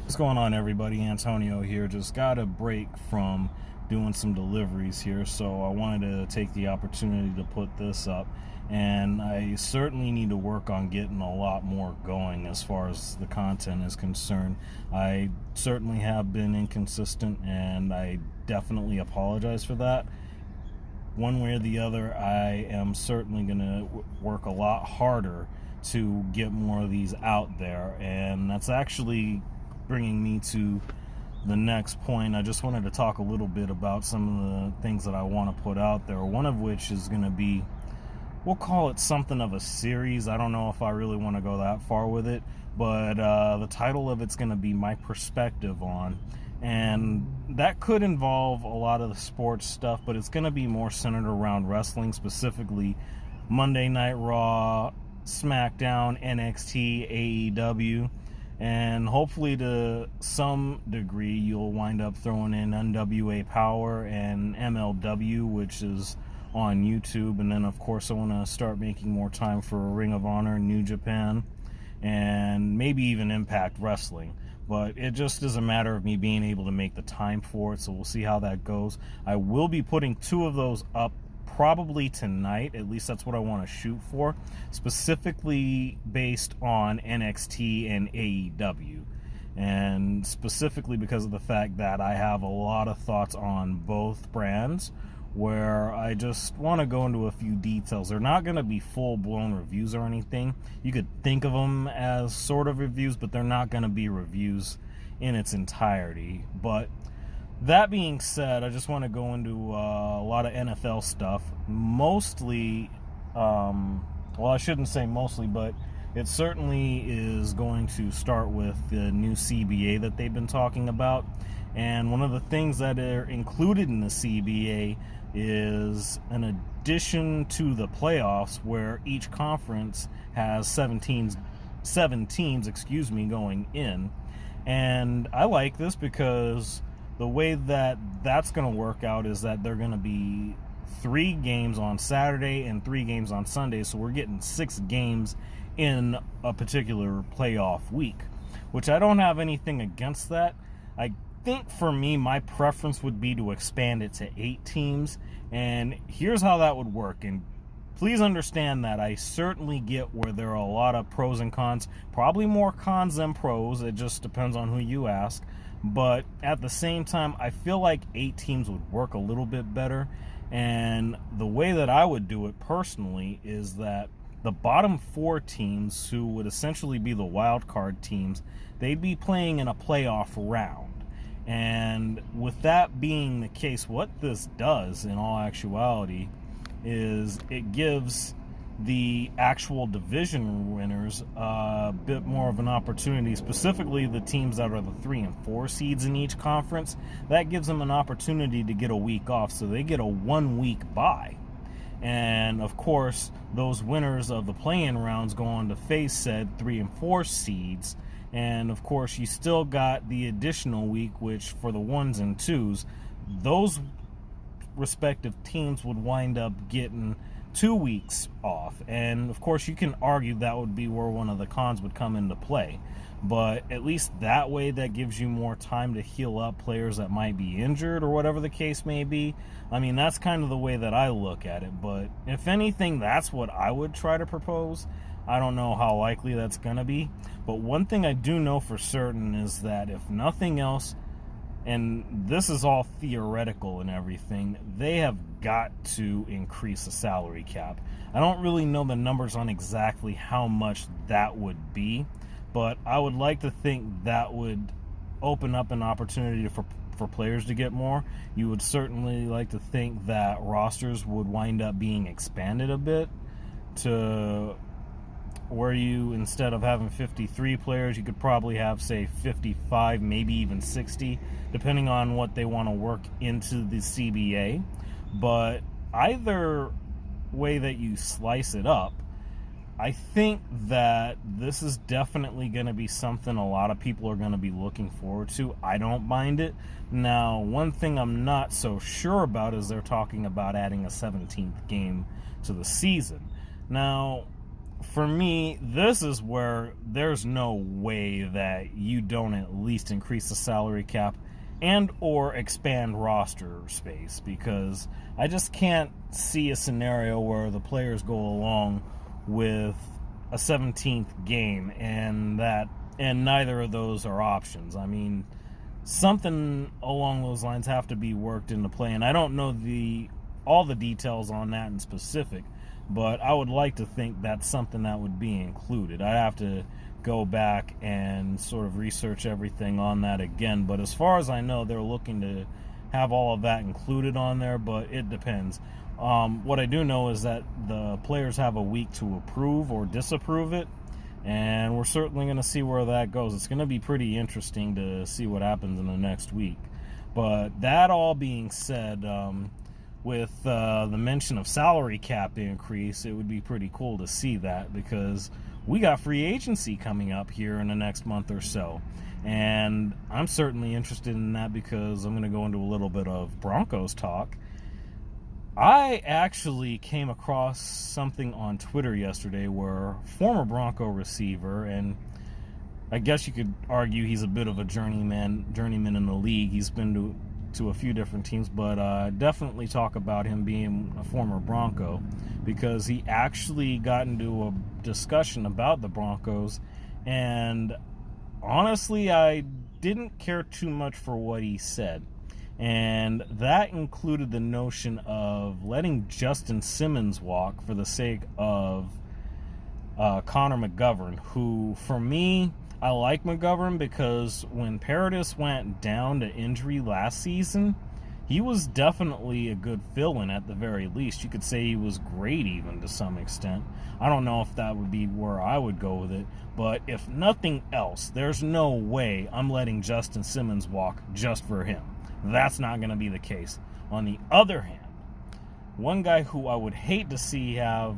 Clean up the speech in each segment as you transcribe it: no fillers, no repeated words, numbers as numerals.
What's going on, everybody? Antonio here. Just got a break from doing some deliveries here, so I wanted to take the opportunity to put this up. And I certainly need to work on getting a lot more going as far as the content is concerned. I certainly have been inconsistent, and I definitely apologize for that. One way or the other, I am certainly going to work a lot harder to get more of these out there, and that's actually bringing me to the next point. I just wanted to talk a little bit about some of the things that I want to put out there, one of which is going to be, we'll call it something of a series. I don't know if I really want to go that far with it, but the title of it's going to be My Perspective on, and that could involve a lot of the sports stuff, but it's going to be more centered around wrestling, specifically Monday Night Raw, SmackDown, NXT, AEW, and hopefully to some degree you'll wind up throwing in NWA Power and MLW, which is on YouTube. And then of course I want to start making more time for Ring of Honor, New Japan, and maybe even Impact Wrestling. But it just is a matter of me being able to make the time for it, so we'll see how that goes. I will be putting 2 of those up probably tonight. At least that's what I want to shoot for, specifically based on NXT and AEW, and specifically because of the fact that I have a lot of thoughts on both brands, where I just want to go into a few details. They're not going to be full-blown reviews or anything. You could think of them as sort of reviews, but they're not going to be reviews in its entirety. But that being said, I just want to go into a lot of NFL stuff. Mostly, well, I shouldn't say mostly, but it certainly is going to start with the new CBA that they've been talking about. And one of the things that are included in the CBA is an addition to the playoffs, where each conference has 7 teams going in. And I like this because the way that that's going to work out is that they're going to be 3 games on Saturday and 3 games on Sunday. So we're getting 6 games in a particular playoff week, which I don't have anything against that. I think for me, my preference would be to expand it to 8 teams. And here's how that would work. And please understand that I certainly get where there are a lot of pros and cons, probably more cons than pros. It just depends on who you ask. But at the same time, I feel like 8 teams would work a little bit better. And the way that I would do it personally is that the bottom 4 teams, who would essentially be the wild card teams, they'd be playing in a playoff round. And with that being the case, what this does in all actuality is it gives the actual division winners a bit more of an opportunity, specifically the teams that are the 3 and 4 seeds in each conference. That gives them an opportunity to get a week off, so they get a 1-week bye. And of course, those winners of the play-in rounds go on to face said 3 and 4 seeds. And of course, you still got the additional week, which for the 1s and 2s, those respective teams would wind up getting 2 weeks off. And of course, you can argue that would be where one of the cons would come into play. But at least that way, that gives you more time to heal up players that might be injured or whatever the case may be. I mean, that's kind of the way that I look at it. But if anything, that's what I would try to propose. I don't know how likely that's going to be. But one thing I do know for certain is that if nothing else, and this is all theoretical and everything, they have got to increase the salary cap. I don't really know the numbers on exactly how much that would be, but I would like to think that would open up an opportunity for players to get more. You would certainly like to think that rosters would wind up being expanded a bit to where you, instead of having 53 players, you could probably have, say, 55, maybe even 60, depending on what they want to work into the CBA. But either way that you slice it up, I think that this is definitely going to be something a lot of people are going to be looking forward to. I don't mind it. Now, one thing I'm not so sure about is they're talking about adding a 17th game to the season. Now, for me, this is where there's no way that you don't at least increase the salary cap and or expand roster space, because I just can't see a scenario where the players go along with a 17th game and neither of those are options. I mean, something along those lines have to be worked into play, and I don't know all the details on that in specific, but I would like to think that's something that would be included. I'd have to go back and sort of research everything on that again, but as far as I know, they're looking to have all of that included on there, but it depends. What I do know is that the players have a week to approve or disapprove it, and we're certainly going to see where that goes. It's going to be pretty interesting to see what happens in the next week. But that all being said, with the mention of salary cap increase, it would be pretty cool to see that, because we got free agency coming up here in the next month or so. And I'm certainly interested in that, because I'm going to go into a little bit of Broncos talk. I actually came across something on Twitter yesterday where former Bronco receiver, and I guess you could argue he's a bit of a journeyman in the league. He's been to a few different teams, but definitely talk about him being a former Bronco, because he actually got into a discussion about the Broncos, and honestly, I didn't care too much for what he said. And that included the notion of letting Justin Simmons walk for the sake of Connor McGovern, who, for me, I like McGovern because when Paradis went down to injury last season, he was definitely a good fill-in at the very least. You could say he was great even to some extent. I don't know if that would be where I would go with it, but if nothing else, there's no way I'm letting Justin Simmons walk just for him. That's not going to be the case. On the other hand, one guy who I would hate to see have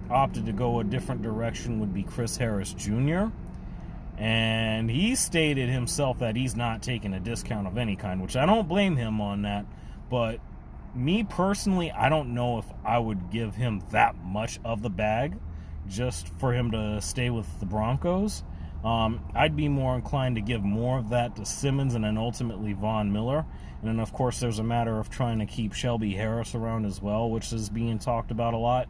opted to go a different direction would be Chris Harris Jr., and he stated himself that he's not taking a discount of any kind, which I don't blame him on that, but me personally, I don't know if I would give him that much of the bag just for him to stay with the Broncos. I'd be more inclined to give more of that to Simmons and then ultimately Von Miller. And then, of course, there's a matter of trying to keep Shelby Harris around as well, which is being talked about a lot.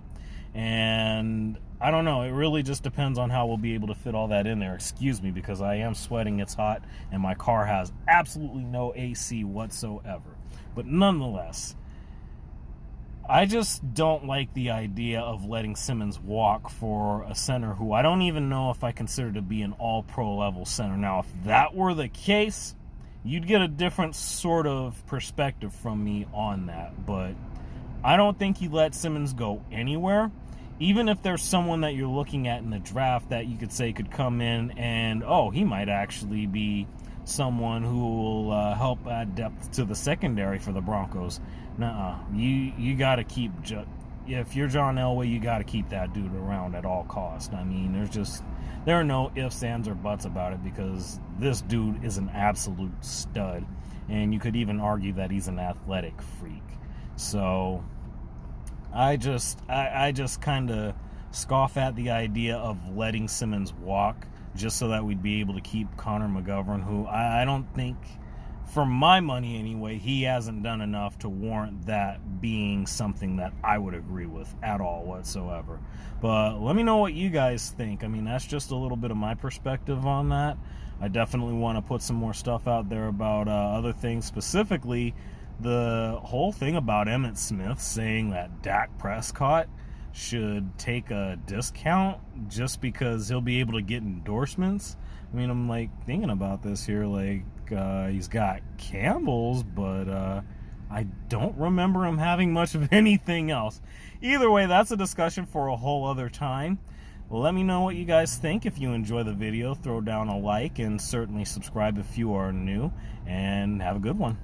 And I don't know. It really just depends on how we'll be able to fit all that in there. Excuse me, because I am sweating. It's hot, and my car has absolutely no AC whatsoever. But nonetheless, I just don't like the idea of letting Simmons walk for a center who I don't even know if I consider to be an all-pro level center. Now, if that were the case, you'd get a different sort of perspective from me on that. But I don't think you let Simmons go anywhere. Even if there's someone that you're looking at in the draft that you could say could come in and, he might actually be someone who will help add depth to the secondary for the Broncos. Nuh-uh. You got to keep... if you're John Elway, you got to keep that dude around at all costs. I mean, there are no ifs, ands, or buts about it, because this dude is an absolute stud. And you could even argue that he's an athletic freak. So I just kind of scoff at the idea of letting Simmons walk just so that we'd be able to keep Connor McGovern, who I don't think, for my money anyway, he hasn't done enough to warrant that being something that I would agree with at all whatsoever. But let me know what you guys think. I mean, that's just a little bit of my perspective on that. I definitely want to put some more stuff out there about other things, specifically the whole thing about Emmitt Smith saying that Dak Prescott should take a discount just because he'll be able to get endorsements. I mean, I'm like thinking about this here, like he's got Campbell's, but I don't remember him having much of anything else. Either way, that's a discussion for a whole other time. Let me know what you guys think. If you enjoy the video, throw down a like and certainly subscribe if you are new, and have a good one.